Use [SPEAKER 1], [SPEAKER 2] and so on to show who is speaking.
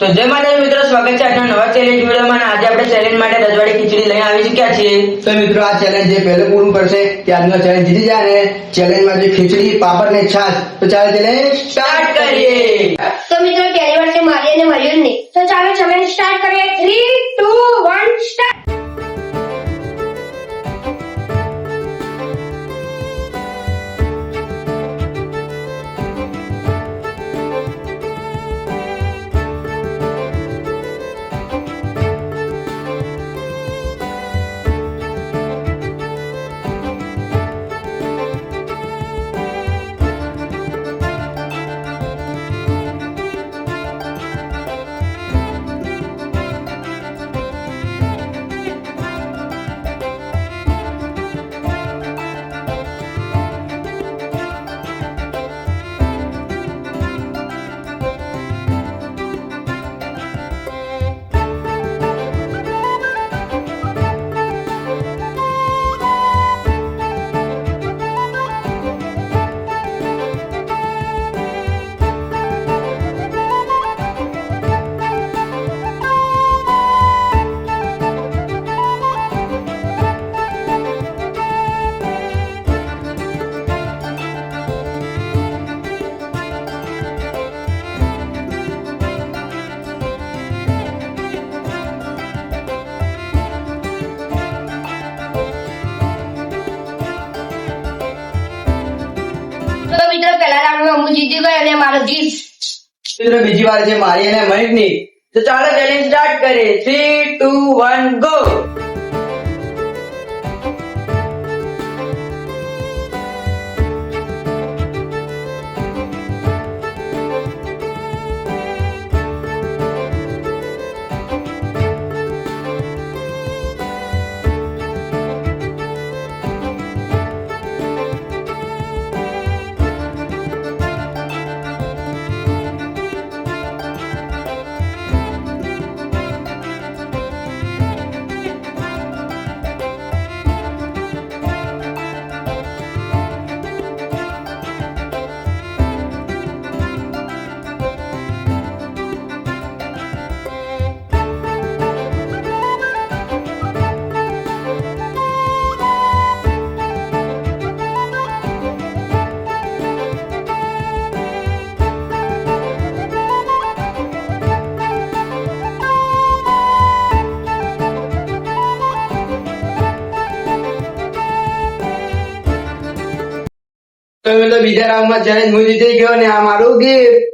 [SPEAKER 1] તો જય માતાજી મિત્રો, સ્વાગત છે આજના નવા ચેલેન્જ વિડીયોમાં. આજે આપણે ચેલેન્જ માટે રજવાડી ખીચડી લઈને આવી ચૂક્યા છીએ.
[SPEAKER 2] તો મિત્રો આ ચેલેન્જ જે પહેલો પૂરું કરશે તે આજનો ચેલેન્જ જીતી જાય ને ચેલેન્જમાં જે ખીચડી પાપડ ને છાશ. તો ચાલો ચેલેન્જ
[SPEAKER 1] સ્ટાર્ટ કરીએ.
[SPEAKER 3] તો મિત્રો પહેલી વાર છે મારી અને મયુરની. તો ચાલો ચેલેન્જ સ્ટાર્ટ કરીએ. 3 2 1 સ્ટાર્ટ. તો મિત્રો પહેલા રાઉન્ડમાં હું જીતી ગયો અને મારો જીત.
[SPEAKER 2] મિત્રો બીજી વાર છે મારી અને મયુરની.
[SPEAKER 1] તો ચાલો ચેલેન્જ સ્ટાર્ટ કરીએ. 3 2 1 ગો.
[SPEAKER 2] તો મિત્રો બીજા રાઉન્ડમાં ચેલેન્જ હું જીતી ગયો ને આ મારું ગિફ્ટ.